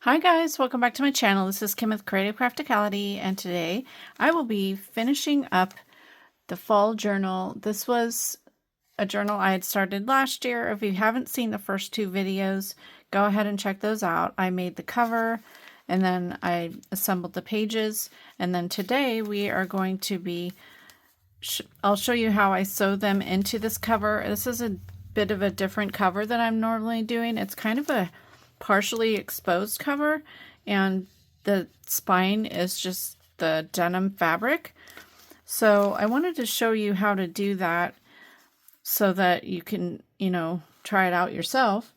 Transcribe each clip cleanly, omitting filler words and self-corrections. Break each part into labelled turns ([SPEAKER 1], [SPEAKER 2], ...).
[SPEAKER 1] Hi guys, welcome back to my channel. This is Kim with Creative Crafticality, and today I will be finishing up the fall journal. This was a journal I had started last year. If you haven't seen the first two videos, go ahead and check those out. I made the cover and then I assembled the pages, and then today we are going to be I'll show you how I sew them into this cover. This is a bit of a different cover than I'm normally doing. It's kind of a partially exposed cover, and the spine is just the denim fabric. So I wanted to show you how to do that so that you can, try it out yourself.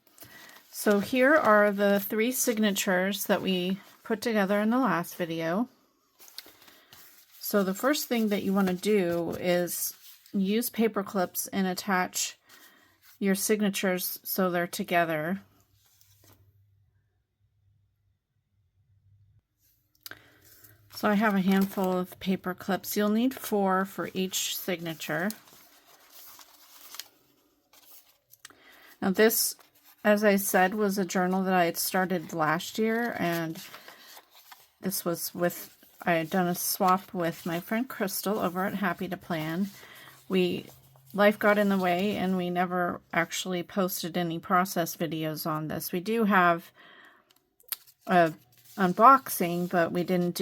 [SPEAKER 1] So here are the 3 signatures that we put together in the last video. So the first thing that you want to do is use paper clips and attach your signatures so they're together. So I have a handful of paper clips. You'll need 4 for each signature. Now this, as I said, was a journal that I had started last year, and this was I had done a swap with my friend Crystal over at Happy to Plan. Life got in the way and we never actually posted any process videos on this. We do have a unboxing, but we didn't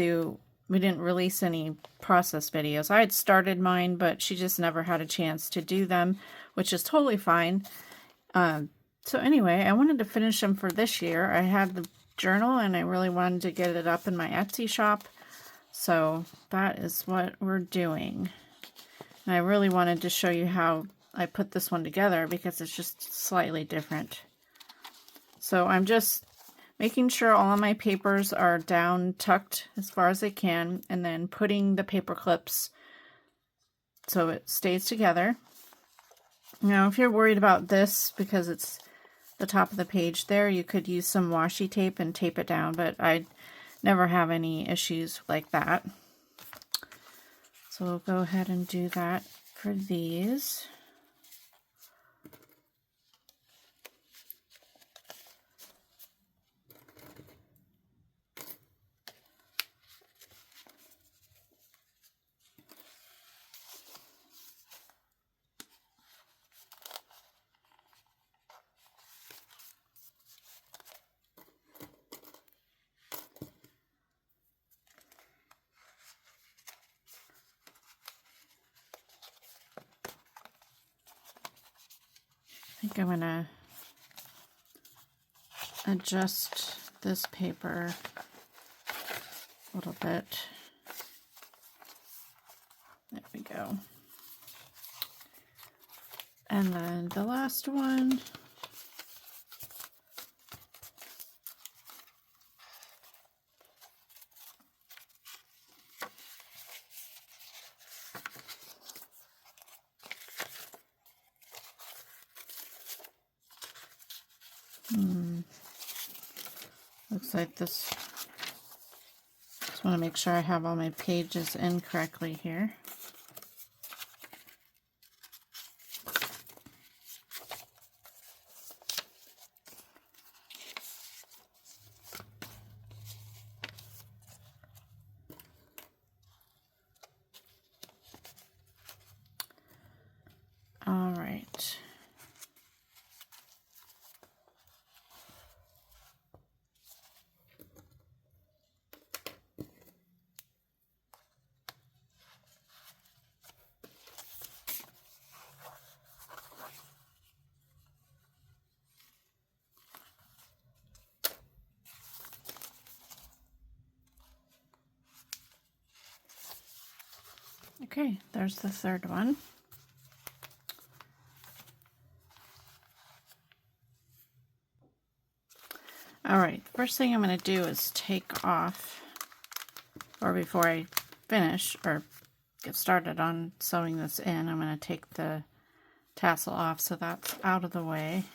[SPEAKER 1] release any process videos. I had started mine, but she just never had a chance to do them, which is totally fine. So anyway, I wanted to finish them for this year. I had the journal and I really wanted to get it up in my Etsy shop. So that is what we're doing. And I really wanted to show you how I put this one together because it's just slightly different. So I'm just making sure all of my papers are down tucked as far as they can, and then putting the paper clips so it stays together. Now, if you're worried about this because it's the top of the page there, you could use some washi tape and tape it down, but I never have any issues like that. So we'll go ahead and do that for these. I think I'm going to adjust this paper a little bit. There we go. And then the last one. Looks like this. Just want to make sure I have all my pages in correctly here. All right. Okay, there's the third one. All right, first thing I'm going to do is take off, or before I finish or get started on sewing this in, I'm going to take the tassel off so that's out of the way.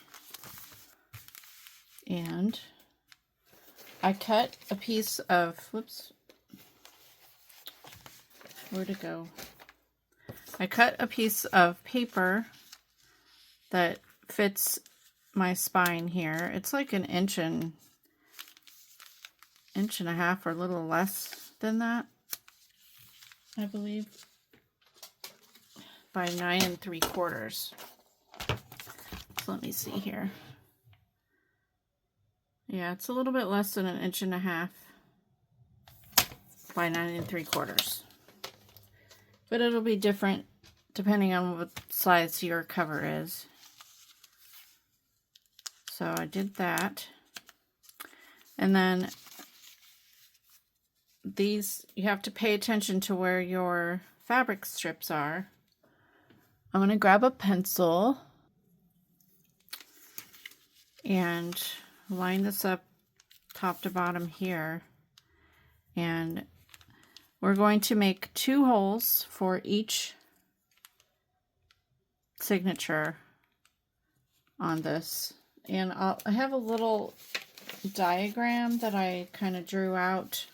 [SPEAKER 1] And I cut a piece of, whoops, where'd it go? I cut a piece of paper that fits my spine here. It's like 1.25 inches 1.5 or a little less than that, I believe, by 9 3/4. So let me see here. Yeah, it's a little bit less than 1.5 by 9 3/4. But it'll be different depending on what size your cover is. So I did that. And then these, you have to pay attention to where your fabric strips are. I'm going to grab a pencil and line this up top to bottom here. And we're going to make 2 holes for each signature on this. And I have a little diagram that I kind of drew out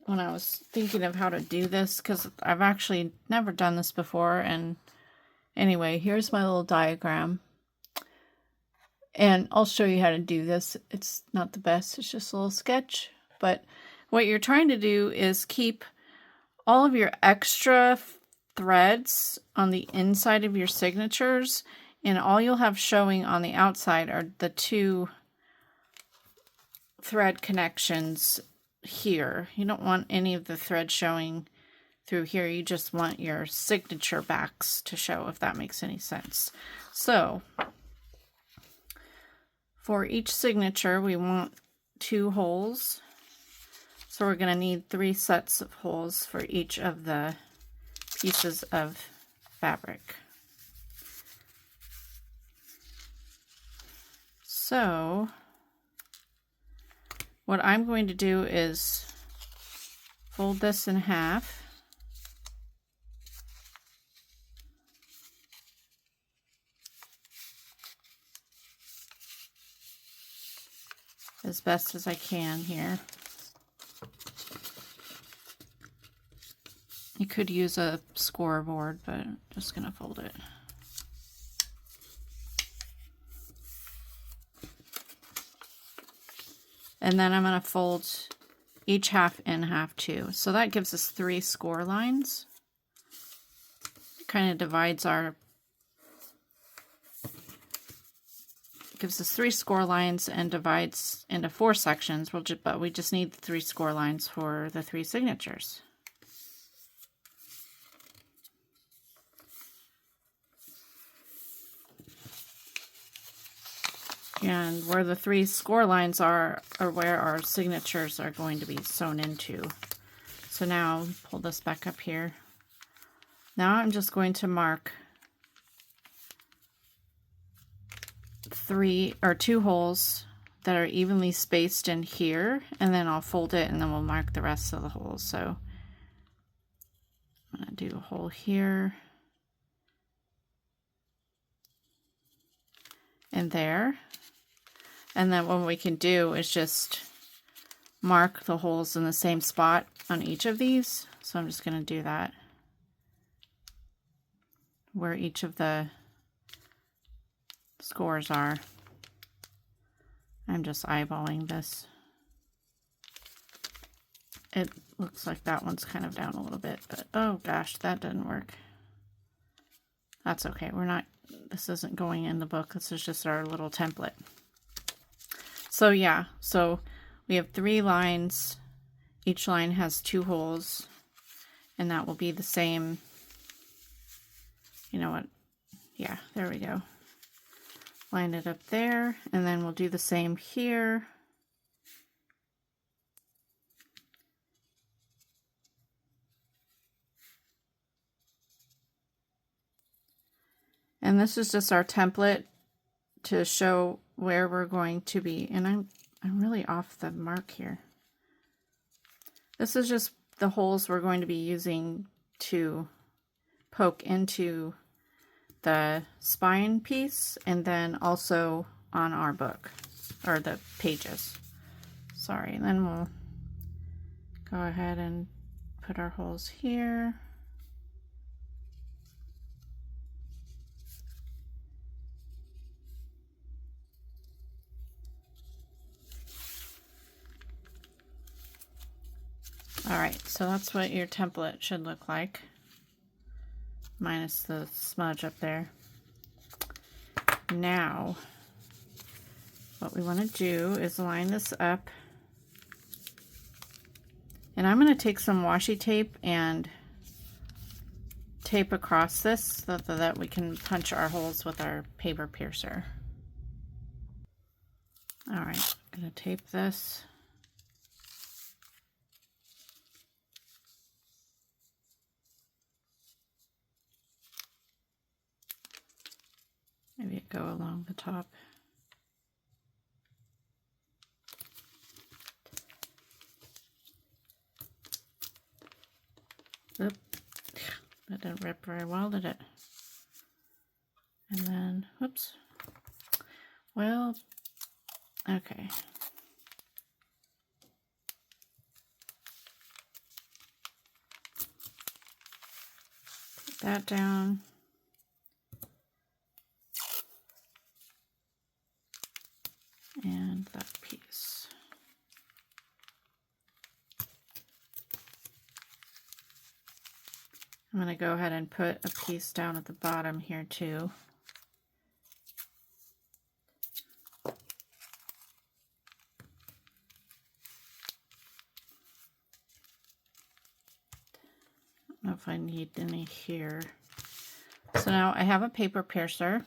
[SPEAKER 1] when I was thinking of how to do this, because I've actually never done this before. And anyway, here's my little diagram. And I'll show you how to do this. It's not the best, it's just a little sketch. But what you're trying to do is keep all of your extra threads on the inside of your signatures, and all you'll have showing on the outside are the 2 thread connections here. You don't want any of the thread showing through here. You just want your signature backs to show, if that makes any sense. So for each signature, we want 2 holes. So we're going to need 3 sets of holes for each of the pieces of fabric. So what I'm going to do is fold this in half. As best as I can here. You could use a scoreboard, but I'm just going to fold it. And then I'm going to fold each half in half too. So that gives us 3 score lines. Kind of divides our, gives us 3 score lines and divides into 4 sections. But we just need 3 score lines for the 3 signatures. And where the 3 score lines are where our signatures are going to be sewn into. So now pull this back up here. Now I'm just going to mark 2 holes that are evenly spaced in here, and then I'll fold it and then we'll mark the rest of the holes. So I'm going to do a hole here and there. And then what we can do is just mark the holes in the same spot on each of these. So I'm just going to do that where each of the scores are. I'm just eyeballing this. It looks like that one's kind of down a little bit, but oh gosh, that didn't work. That's okay. This isn't going in the book. This is just our little template. So yeah, so we have 3 lines. Each line has 2 holes, and that will be the same. You know what? Yeah, there we go. Line it up there, and then we'll do the same here. And this is just our template to show where we're going to be. And I'm really off the mark here. This is just the holes we're going to be using to poke into the spine piece, and then also on our book, or the pages. Sorry, and then we'll go ahead and put our holes here. Alright, so that's what your template should look like, minus the smudge up there. Now, what we want to do is line this up. And I'm going to take some washi tape and tape across this so that we can punch our holes with our paper piercer. Alright, I'm going to tape this. Maybe it go along the top. Oop. That didn't rip very well, did it? And then, whoops. Well, okay. Put that down. And that piece. I'm going to go ahead and put a piece down at the bottom here too. I don't know if I need any here. So now I have a paper piercer.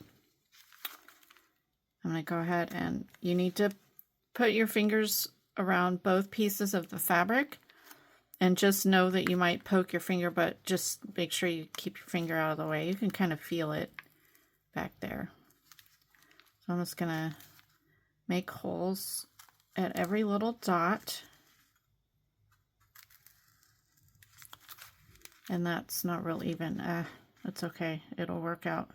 [SPEAKER 1] I'm going to go ahead and you need to put your fingers around both pieces of the fabric. And just know that you might poke your finger, but just make sure you keep your finger out of the way. You can kind of feel it back there. So I'm just going to make holes at every little dot. And that's not real even. That's okay. It'll work out.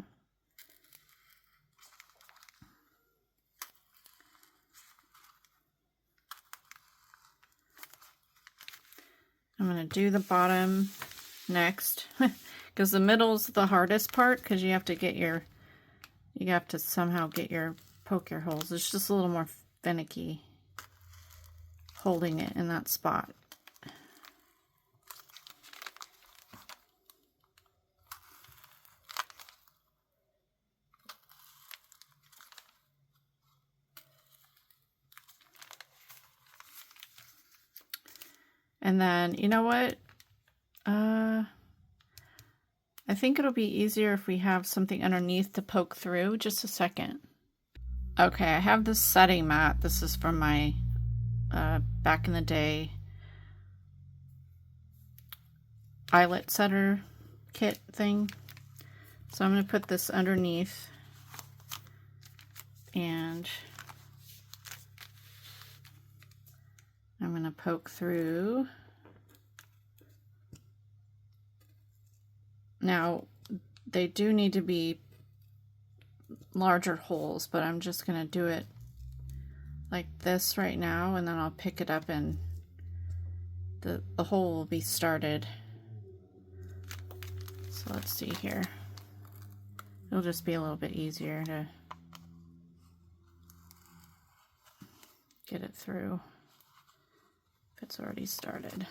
[SPEAKER 1] I'm going to do the bottom next because the middle's the hardest part because you have to somehow poke your holes. It's just a little more finicky holding it in that spot. And then, you know what? I think it'll be easier if we have something underneath to poke through. Just a second. Okay, I have this setting mat. This is from my back in the day eyelet setter kit thing. So I'm going to put this underneath and I'm going to poke through. Now, they do need to be larger holes, but I'm just going to do it like this right now, and then I'll pick it up and the hole will be started. So let's see here. It'll just be a little bit easier to get it through if it's already started.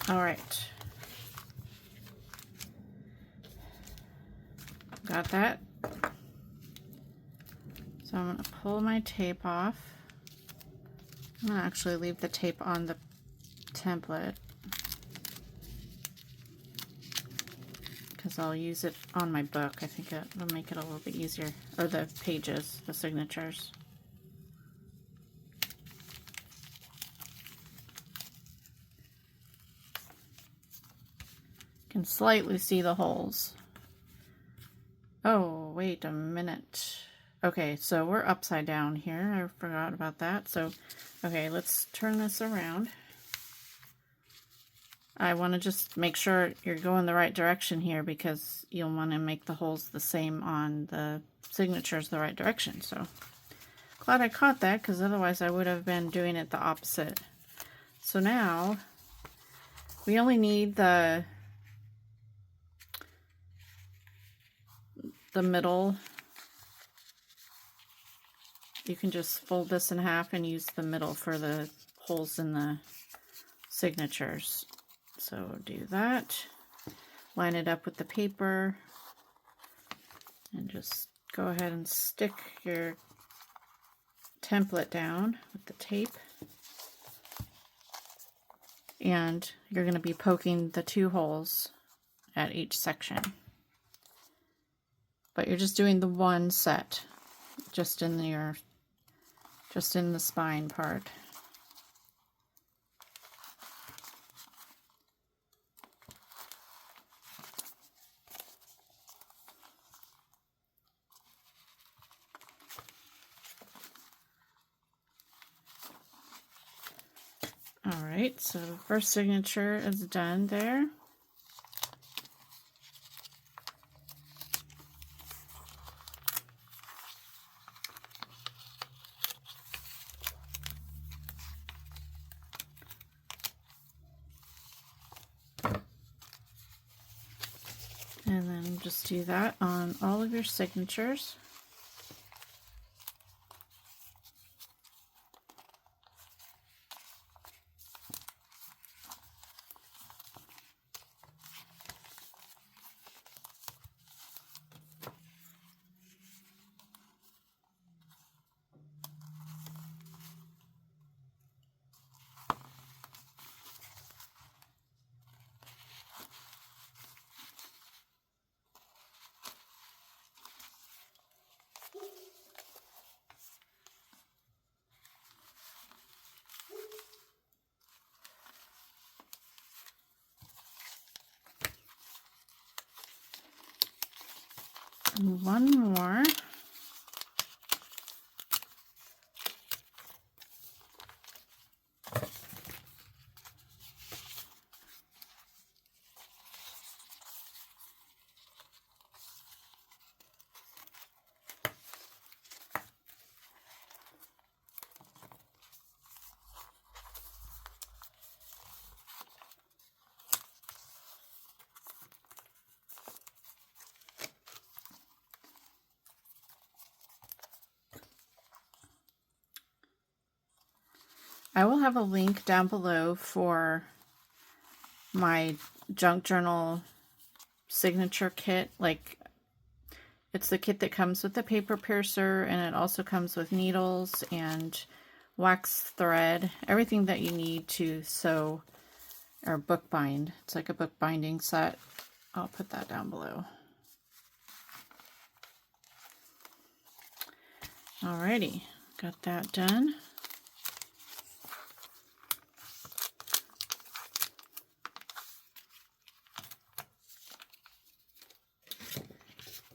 [SPEAKER 1] All right. Got that. So I'm going to pull my tape off. I'm going to actually leave the tape on the template because I'll use it on my book. I think it'll make it a little bit easier. Or the pages, the signatures. Can slightly see the holes. Oh, wait a minute. Okay, so we're upside down here. I forgot about that. So, okay, let's turn this around. I want to just make sure you're going the right direction here because you'll want to make the holes the same on the signatures the right direction. So glad I caught that, because otherwise I would have been doing it the opposite. So now we only need the middle. You can just fold this in half and use the middle for the holes in the signatures. So do that. Line it up with the paper and just go ahead and stick your template down with the tape. And you're going to be poking the 2 holes at each section. But you're just doing the one set, just in the spine part. All right, so the first signature is done there. And then just do that on all of your signatures. And one more. I will have a link down below for my junk journal signature kit. Like, it's the kit that comes with the paper piercer, and it also comes with needles and wax thread, everything that you need to sew or bookbind. It's like a bookbinding set. I'll put that down below. Alrighty, got that done.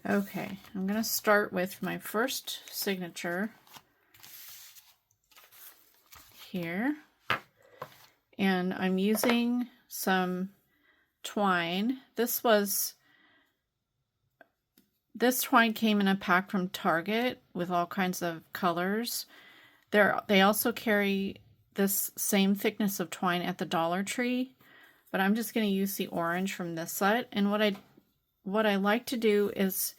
[SPEAKER 1] Okay, I'm going to start with my first signature here, and I'm using some twine. This twine came in a pack from Target with all kinds of colors. They also carry this same thickness of twine at the Dollar Tree, but I'm just going to use the orange from this set. And what I like to do is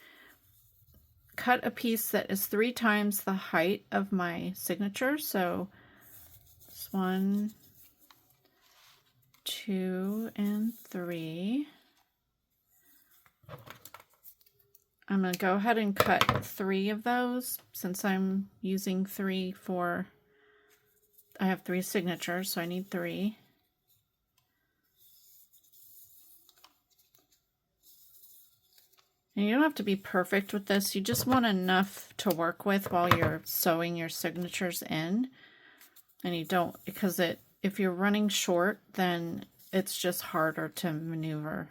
[SPEAKER 1] cut a piece that is 3 times the height of my signature. So it's 1, 2, and 3. I'm going to go ahead and cut 3 of those, since I'm using 3 for, I have 3 signatures, so I need 3. And you don't have to be perfect with this. You just want enough to work with while you're sewing your signatures in. And you don't, because if you're running short, then it's just harder to maneuver.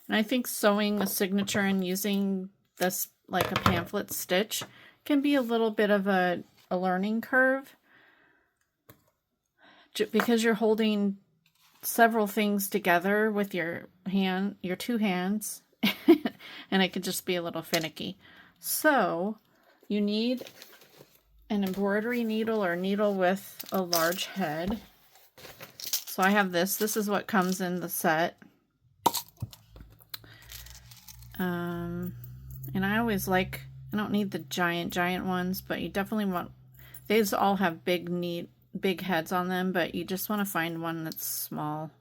[SPEAKER 1] And I think sewing a signature and using this like a pamphlet stitch can be a little bit of a learning curve, because you're holding several things together with your 2 hands, and it could just be a little finicky. So you need an embroidery needle or needle with a large head. So I have this. This is what comes in the set. And I always like, I don't need the giant ones, but you definitely want, these all have big heads on them, but you just want to find one that's small,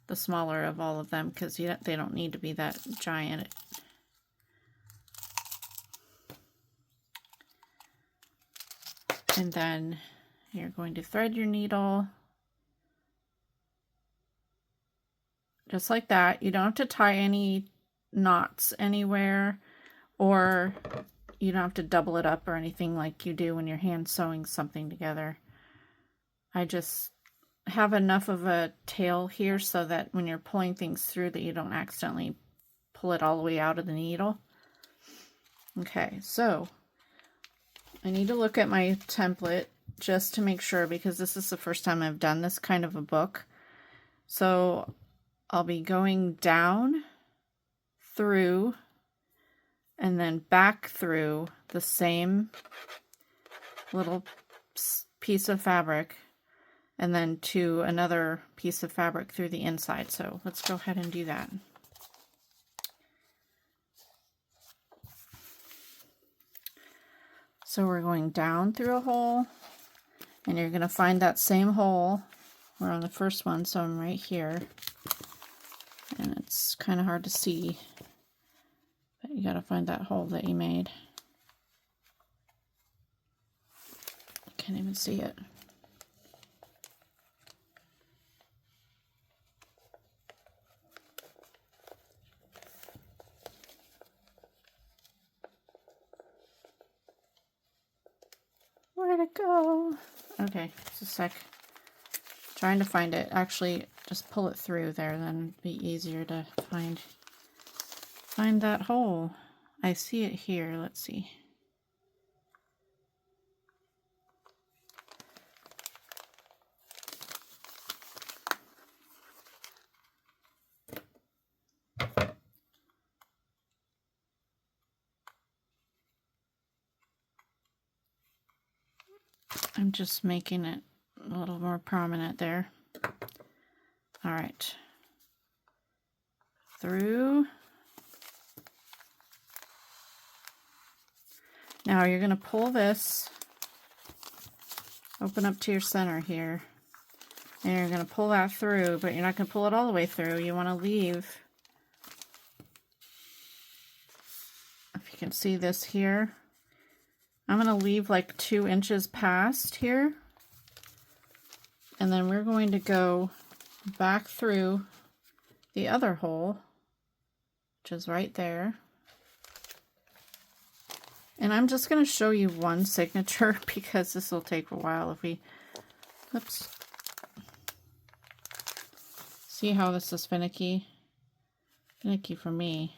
[SPEAKER 1] the smaller of all of them, because they don't need to be that giant. And then you're going to thread your needle just like that. You don't have to tie any knots anywhere, or you don't have to double it up or anything like you do when you're hand sewing something together. I just have enough of a tail here so that when you're pulling things through that you don't accidentally pull it all the way out of the needle. Okay, so I need to look at my template just to make sure, because this is the first time I've done this kind of a book. So I'll be going down through and then back through the same little piece of fabric, and then to another piece of fabric through the inside. So let's go ahead and do that. So we're going down through a hole, and you're going to find that same hole. We're on the first one, so I'm right here. And it's kind of hard to see, but you got to find that hole that you made. I can't even see it. Where'd it go? Okay, just a sec. Trying to find it. Actually, just pull it through there, then it'd be easier to find that hole. I see it here. Let's see. I'm just making it a little more prominent there. All right. Through. Now you're going to pull this, open up to your center here, and you're going to pull that through, but you're not going to pull it all the way through. You want to leave, if you can see this here, I'm going to leave like 2 inches past here, and then we're going to go back through the other hole, which is right there. And I'm just going to show you one signature because this will take a while if we, oops. See how this is finicky? Finicky for me.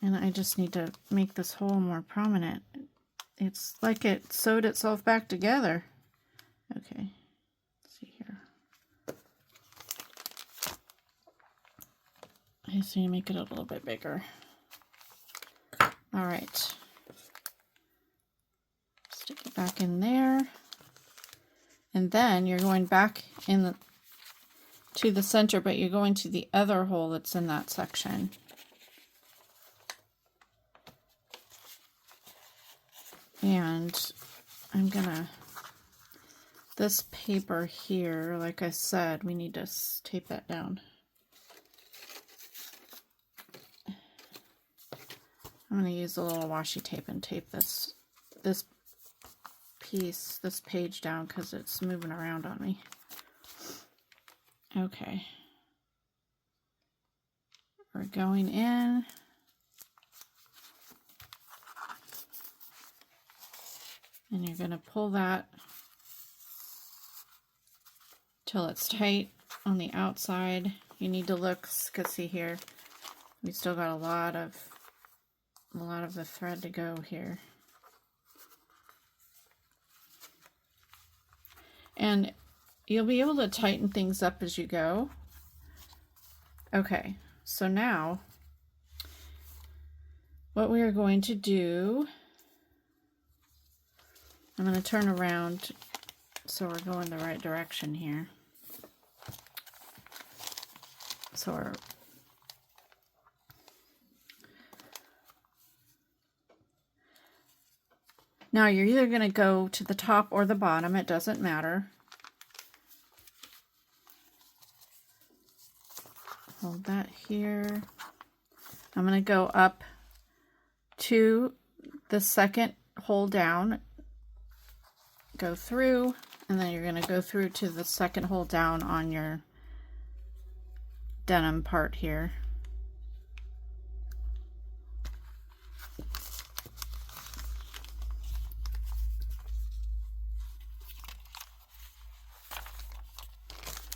[SPEAKER 1] And I just need to make this hole more prominent. It's like it sewed itself back together. Okay, let's see here. I just need to make it a little bit bigger. All right. Stick it back in there. And then you're going back to the center, but you're going to the other hole that's in that section. And I'm gonna, this paper here, like I said, we need to tape that down. I'm gonna use a little washi tape and tape this piece, this page down, because it's moving around on me. Okay. We're going in. And you're going to pull that till it's tight on the outside. You need to look, because see here, we still got a lot of the thread to go here. And you'll be able to tighten things up as you go. Okay, so now what we are going to do, I'm going to turn around so we're going the right direction here. So now you're either going to go to the top or the bottom, it doesn't matter. Hold that here. I'm going to go up to the second hole down, go through, and then you're going to go through to the second hole down on your denim part here.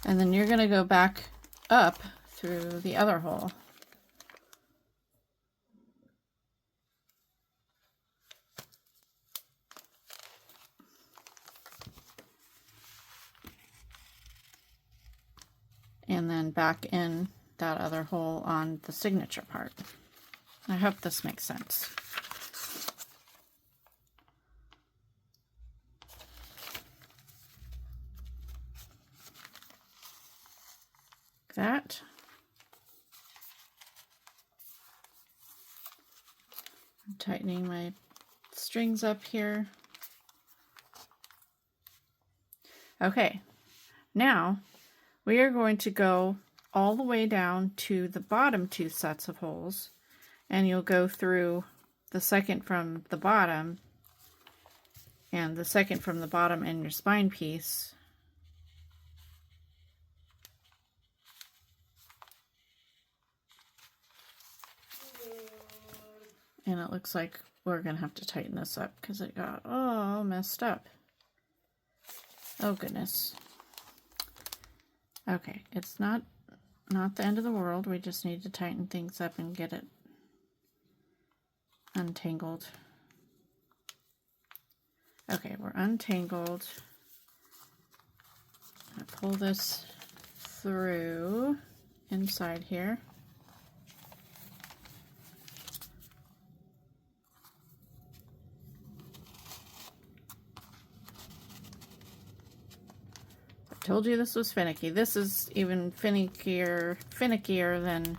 [SPEAKER 1] And then you're going to go back up through the other hole. And then back in that other hole on the signature part. I hope this makes sense. That. I'm tightening my strings up here. Okay, now we are going to go all the way down to the bottom two sets of holes, and you'll go through the second from the bottom and the second from the bottom in your spine piece. And it looks like we're going to have to tighten this up because it got all messed up. Oh goodness. Okay, it's not the end of the world. We just need to tighten things up and get it untangled. Okay, we're untangled. I pull this through inside here. Told you this was finicky. This is even finickier than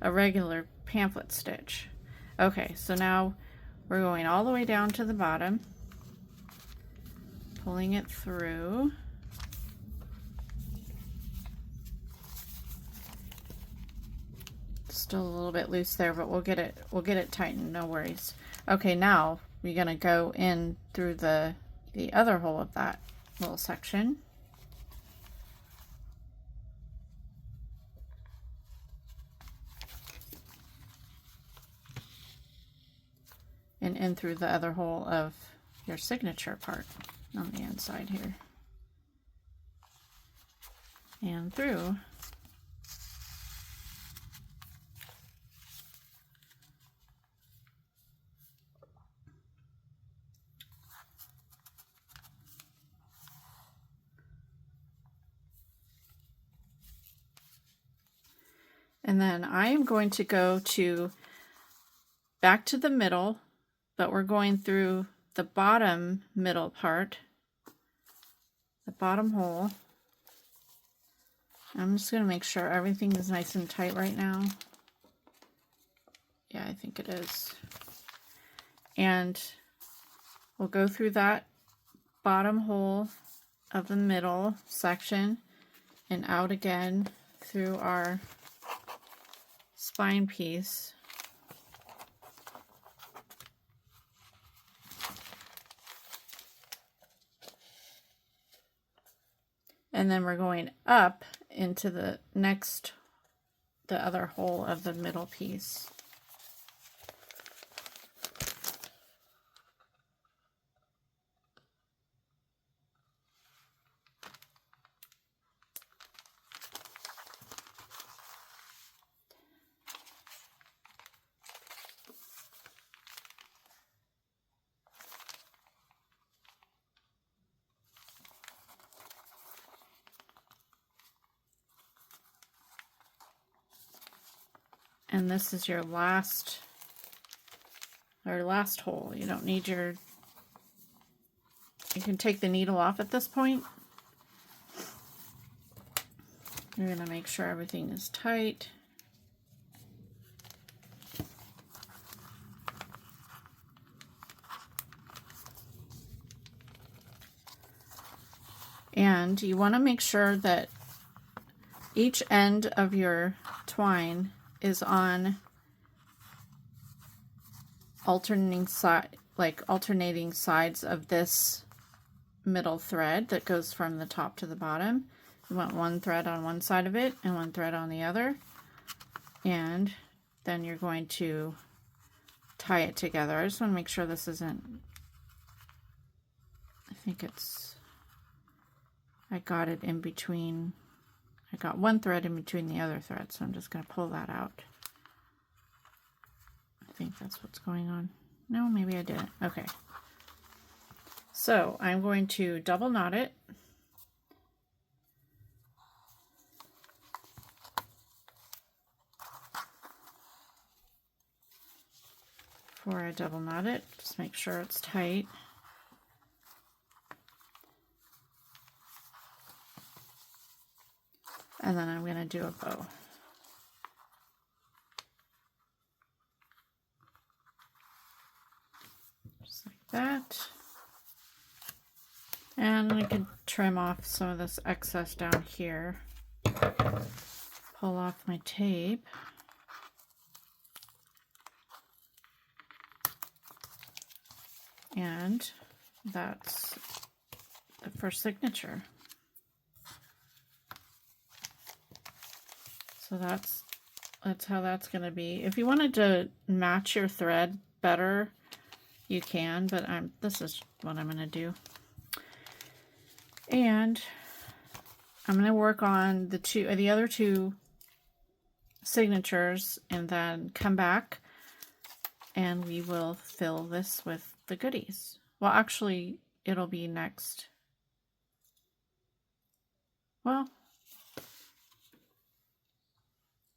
[SPEAKER 1] a regular pamphlet stitch. Okay, so now we're going all the way down to the bottom, pulling it through. Still a little bit loose there, but we'll get it tightened, no worries. Okay, now we're gonna go in through the other hole of that little section. And in through the other hole of your signature part on the inside here. And through. And then I am going to go back to the middle, but we're going through the bottom middle part, the bottom hole. I'm just going to make sure everything is nice and tight right now. Yeah, I think it is. And we'll go through that bottom hole of the middle section and out again through our spine piece. And then we're going up into the other hole of the middle piece. And this is your last hole. You don't need you can take the needle off at this point. You're going to make sure everything is tight. And you want to make sure that each end of your twine is on alternating sides of this middle thread that goes from the top to the bottom. You want one thread on one side of it and one thread on the other. And then you're going to tie it together. I just want to make sure this isn't, I got it in between, I got one thread in between the other thread, so I'm just going to pull that out. I think that's what's going on. No, maybe I didn't. Okay. So I'm going to double knot it. Before I double knot it, just make sure it's tight. And then I'm going to do a bow. Just like that. And I can trim off some of this excess down here. Pull off my tape. And that's the first signature. So that's how that's going to be. If you wanted to match your thread better, you can, but this is what I'm going to do. And I'm going to work on the other two signatures and then come back and we will fill this with the goodies. Well, actually, it'll be next. Well,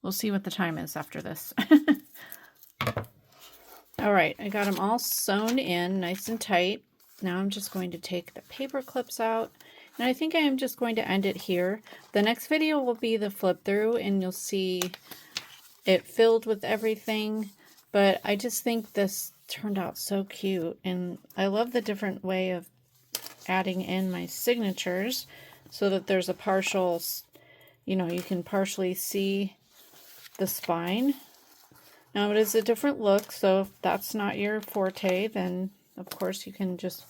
[SPEAKER 1] we'll see what the time is after this. All right, I got them all sewn in nice and tight. Now I'm just going to take the paper clips out. And I think I am just going to end it here. The next video will be the flip through and you'll see it filled with everything. But I just think this turned out so cute. And I love the different way of adding in my signatures so that there's a partial, you know, you can partially see the spine. Now it is a different look, so if that's not your forte, then of course you can just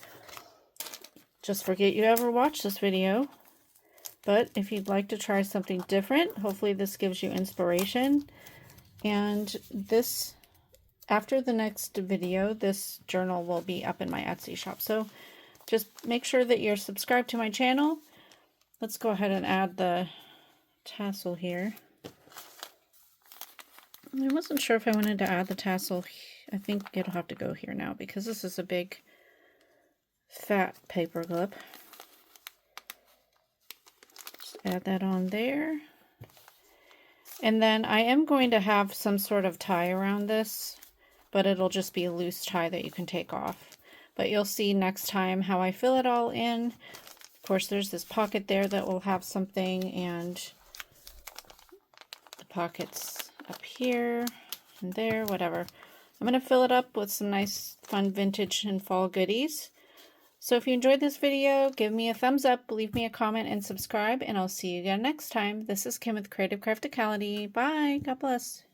[SPEAKER 1] forget you ever watched this video. But if you'd like to try something different, hopefully this gives you inspiration. And this, after the next video, this journal will be up in my Etsy shop. So just make sure that you're subscribed to my channel. Let's go ahead and add the tassel here. I wasn't sure if I wanted to add the tassel. I think it'll have to go here now because this is a big fat paper clip. Just add that on there. And then I am going to have some sort of tie around this, but it'll just be a loose tie that you can take off. But you'll see next time how I fill it all in. Of course, there's this pocket there that will have something, and the pockets up here and there, whatever. I'm going to fill it up with some nice fun vintage and fall goodies. So if you enjoyed this video, give me a thumbs up, leave me a comment, and subscribe, and I'll see you again next time. This is Kim with Creative Crafticality. Bye. God bless.